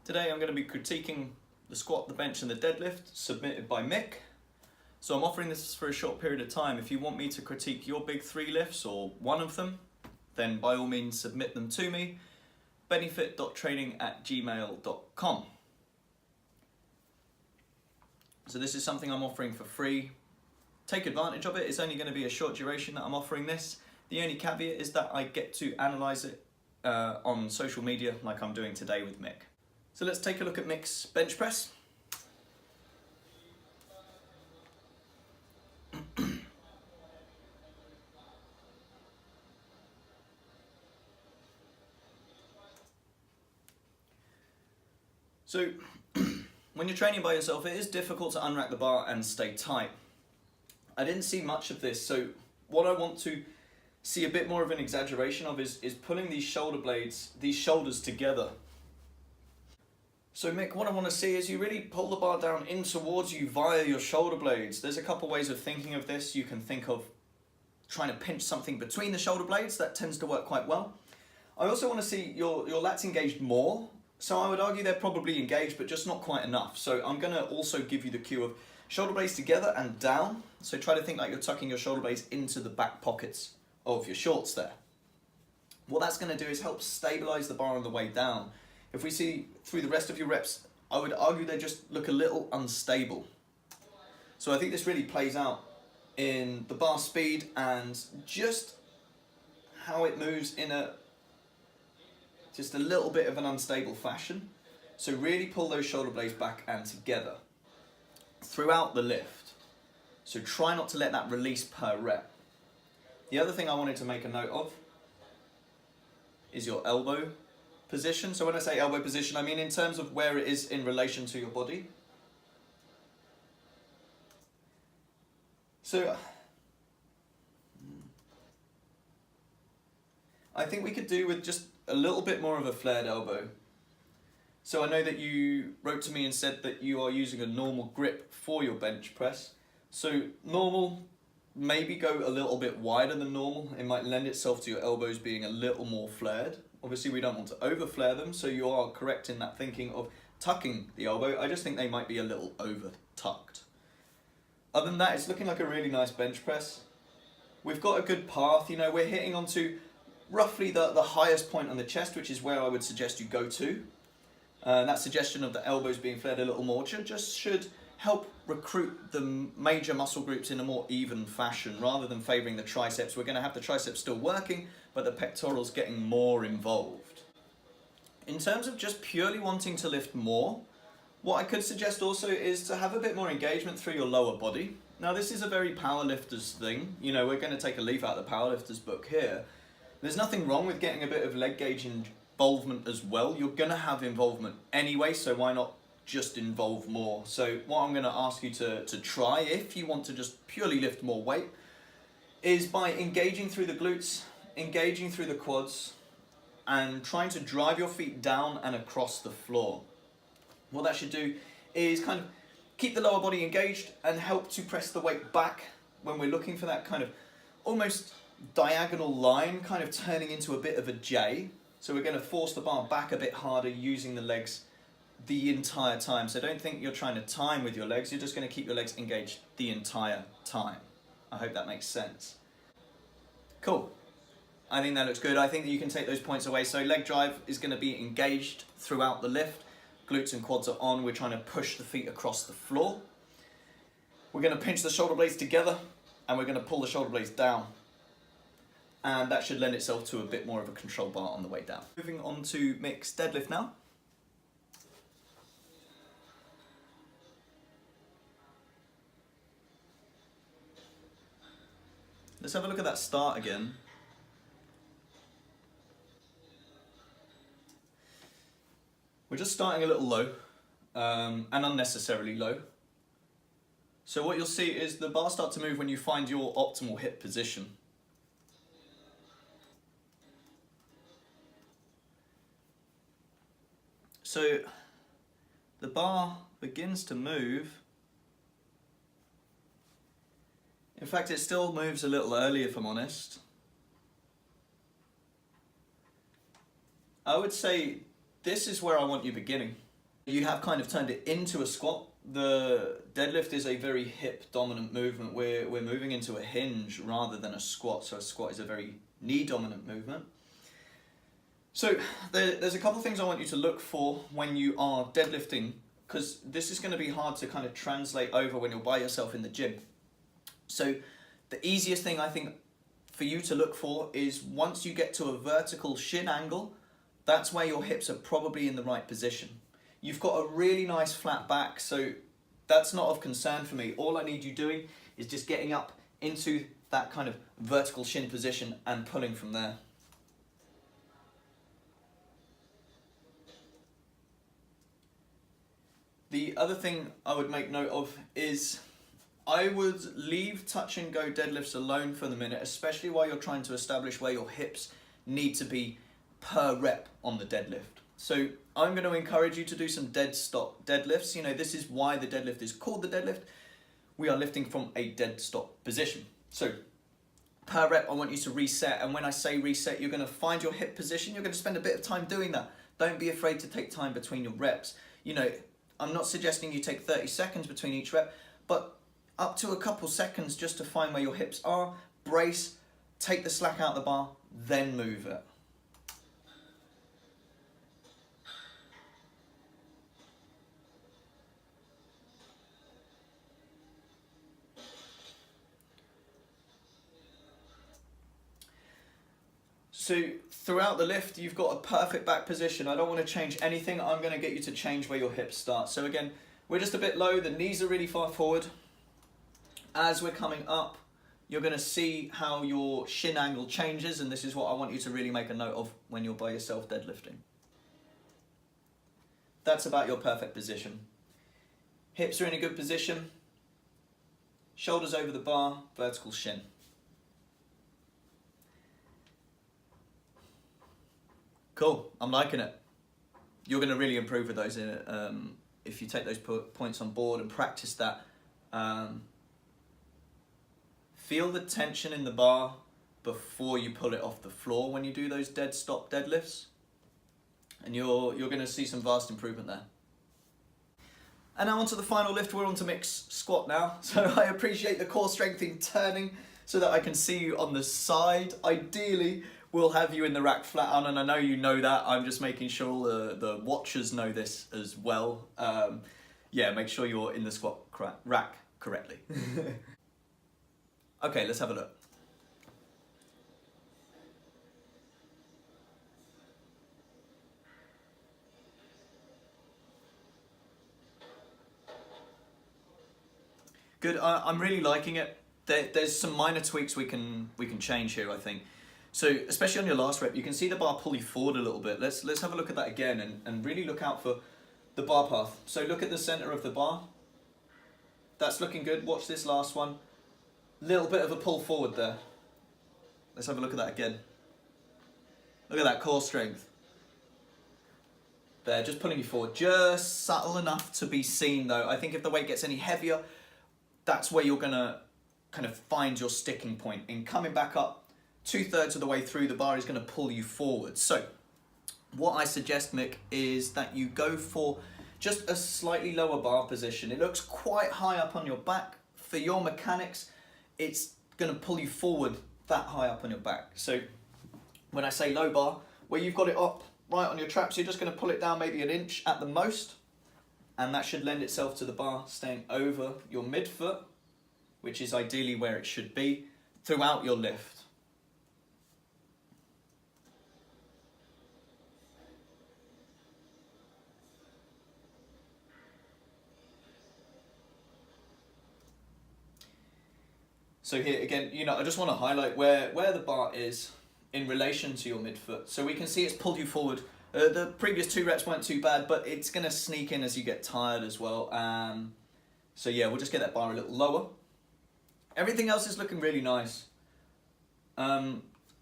Today I'm going to be critiquing the squat, the bench and the deadlift submitted by Mick. So I'm offering this for a short period of time. If you want me to critique your big three lifts or one of them, then by all means submit them to me. BennyFit.Training@gmail.com. So this is something I'm offering for free. Take advantage of it. It's only going to be a short duration that I'm offering this. The only caveat is that I get to analyse it on social media like I'm doing today with Mick. So let's take a look at Mick's bench press. So when you're training by yourself, it is difficult to unrack the bar and stay tight. I didn't see much of this, so what I want to see a bit more of an exaggeration of is pulling these shoulder blades, these shoulders together. So Mick, what I want to see is you really pull the bar down in towards you via your shoulder blades. There's a couple ways of thinking of this. You can think of trying to pinch something between the shoulder blades. That tends to work quite well. I also want to see your lats engaged more. So I would argue they're probably engaged, but just not quite enough. So I'm going to also give you the cue of shoulder blades together and down. So try to think like you're tucking your shoulder blades into the back pockets of your shorts there. What that's going to do is help stabilize the bar on the way down. If we see through the rest of your reps, I would argue they just look a little unstable. So I think this really plays out in the bar speed and just how it moves in just a little bit of an unstable fashion. So really pull those shoulder blades back and together throughout the lift. So try not to let that release per rep. The other thing I wanted to make a note of is your elbow position. So when I say elbow position, I mean in terms of where it is in relation to your body. So I think we could do with just a little bit more of a flared elbow. So I know that you wrote to me and said that you are using a normal grip for your bench press. So normal, maybe go a little bit wider than normal. It might lend itself to your elbows being a little more flared. Obviously we don't want to over flare them, so you are correct in that thinking of tucking the elbow. I just think they might be a little over tucked. Other than that, it's looking like a really nice bench press. We've got a good path, you know, we're hitting onto roughly the highest point on the chest, which is where I would suggest you go to. That suggestion of the elbows being flared a little more should help recruit the major muscle groups in a more even fashion. Rather than favouring the triceps, we're going to have the triceps still working, but the pectorals getting more involved. In terms of just purely wanting to lift more, what I could suggest also is to have a bit more engagement through your lower body. Now this is a very powerlifter's thing. You know, we're going to take a leaf out of the powerlifter's book here. There's nothing wrong with getting a bit of leg gauge involvement as well. You're going to have involvement anyway, so why not just involve more? So what I'm going to ask you to try, if you want to just purely lift more weight, is by engaging through the glutes, engaging through the quads, and trying to drive your feet down and across the floor. What that should do is kind of keep the lower body engaged and help to press the weight back when we're looking for that kind of almost diagonal line, kind of turning into a bit of a J. So we're going to force the bar back a bit harder using the legs the entire time. So don't think you're trying to time with your legs, you're just going to keep your legs engaged the entire time. I hope that makes sense. Cool. I think that looks good. I think that you can take those points away. So leg drive is going to be engaged throughout the lift. Glutes and quads are on. We're trying to push the feet across the floor. We're going to pinch the shoulder blades together and we're going to pull the shoulder blades down. And that should lend itself to a bit more of a control bar on the way down. Moving on to Mick's deadlift now. Let's have a look at that start again. We're just starting a little low, and unnecessarily low. So what you'll see is the bar start to move when you find your optimal hip position. So the bar begins to move. In fact, it still moves a little early, if I'm honest. I would say this is where I want you beginning. You have kind of turned it into a squat. The deadlift is a very hip dominant movement. We're moving into a hinge rather than a squat, so a squat is a very knee dominant movement. So there's a couple of things I want you to look for when you are deadlifting, because this is going to be hard to kind of translate over when you're by yourself in the gym. So the easiest thing I think for you to look for is once you get to a vertical shin angle, that's where your hips are probably in the right position. You've got a really nice flat back, so that's not of concern for me. All I need you doing is just getting up into that kind of vertical shin position and pulling from there. The other thing I would make note of is I would leave touch and go deadlifts alone for the minute, especially while you're trying to establish where your hips need to be per rep on the deadlift. So I'm going to encourage you to do some dead stop deadlifts. You know, this is why the deadlift is called the deadlift. We are lifting from a dead stop position. So per rep, I want you to reset. And when I say reset, you're going to find your hip position. You're going to spend a bit of time doing that. Don't be afraid to take time between your reps. You know, I'm not suggesting you take 30 seconds between each rep, but up to a couple seconds just to find where your hips are, brace, take the slack out of the bar, then move it. So throughout the lift, you've got a perfect back position. I don't want to change anything. I'm going to get you to change where your hips start. So again, we're just a bit low. The knees are really far forward. As we're coming up, you're going to see how your shin angle changes, and this is what I want you to really make a note of when you're by yourself deadlifting. That's about your perfect position. Hips are in a good position. Shoulders over the bar, vertical shin. Cool, I'm liking it. You're going to really improve with those if you take those points on board and practice that. Feel the tension in the bar before you pull it off the floor when you do those dead stop deadlifts, and you're going to see some vast improvement there. And now onto the final lift. We're onto Mick's squat now. So I appreciate the core strength in turning so that I can see you on the side. Ideally, we'll have you in the rack flat on, and I know you know that. I'm just making sure the watchers know this as well. Yeah, make sure you're in the squat rack correctly. Okay, let's have a look. Good, I'm really liking it. There's some minor tweaks we can change here, I think. So, especially on your last rep, you can see the bar pull you forward a little bit. Let's have a look at that again and really look out for the bar path. So look at the center of the bar. That's looking good. Watch this last one. Little bit of a pull forward there. Let's have a look at that again. Look at that core strength. There, just pulling you forward. Just subtle enough to be seen though. I think if the weight gets any heavier, that's where you're gonna kind of find your sticking point. In coming back up, 2/3 of the way through, the bar is gonna pull you forward. So, what I suggest, Mick, is that you go for just a slightly lower bar position. It looks quite high up on your back. For your mechanics, it's going to pull you forward that high up on your back. So when I say low bar, where you've got it up right on your traps, you're just going to pull it down maybe an inch at the most, and that should lend itself to the bar staying over your midfoot, which is ideally where it should be throughout your lift. So here again, you know, I just want to highlight where the bar is in relation to your midfoot. So we can see it's pulled you forward. The previous 2 reps weren't too bad, but it's going to sneak in as you get tired as well. So yeah, we'll just get that bar a little lower. Everything else is looking really nice.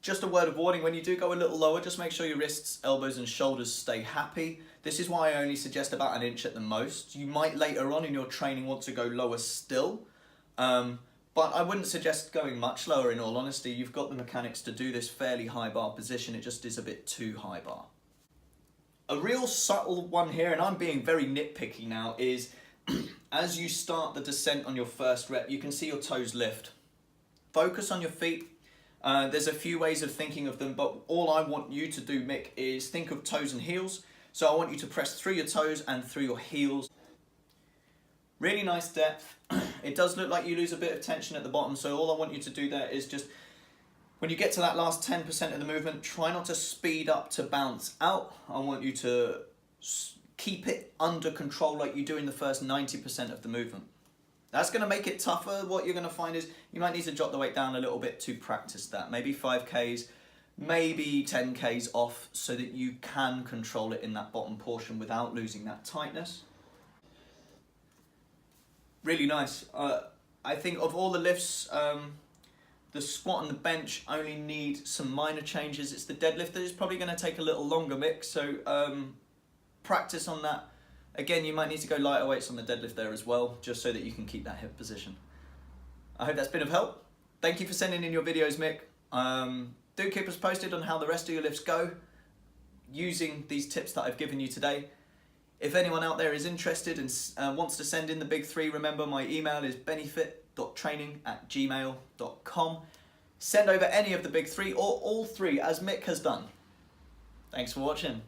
Just a word of warning, when you do go a little lower, just make sure your wrists, elbows and shoulders stay happy. This is why I only suggest about an inch at the most. You might later on in your training want to go lower still. But I wouldn't suggest going much lower, in all honesty. You've got the mechanics to do this fairly high bar position. It just is a bit too high bar. A real subtle one here, and I'm being very nitpicky now, is as you start the descent on your first rep, you can see your toes lift. Focus on your feet. There's a few ways of thinking of them, but all I want you to do, Mick, is think of toes and heels. So I want you to press through your toes and through your heels. Really nice depth. It does look like you lose a bit of tension at the bottom, so all I want you to do there is just, when you get to that last 10% of the movement, try not to speed up to bounce out. I want you to keep it under control like you do in the first 90% of the movement. That's going to make it tougher. What you're going to find is you might need to drop the weight down a little bit to practice that. Maybe 5Ks, maybe 10Ks off, so that you can control it in that bottom portion without losing that tightness. Really nice. I think of all the lifts, the squat and the bench only need some minor changes. It's the deadlift that is probably going to take a little longer, Mick, so practice on that. Again, you might need to go lighter weights on the deadlift there as well, just so that you can keep that hip position. I hope that's been of help. Thank you for sending in your videos, Mick. Do keep us posted on how the rest of your lifts go using these tips that I've given you today. If anyone out there is interested and wants to send in the big three, remember my email is BennyFit.Training@gmail.com. Send over any of the big three or all three, as Mick has done. Thanks for watching.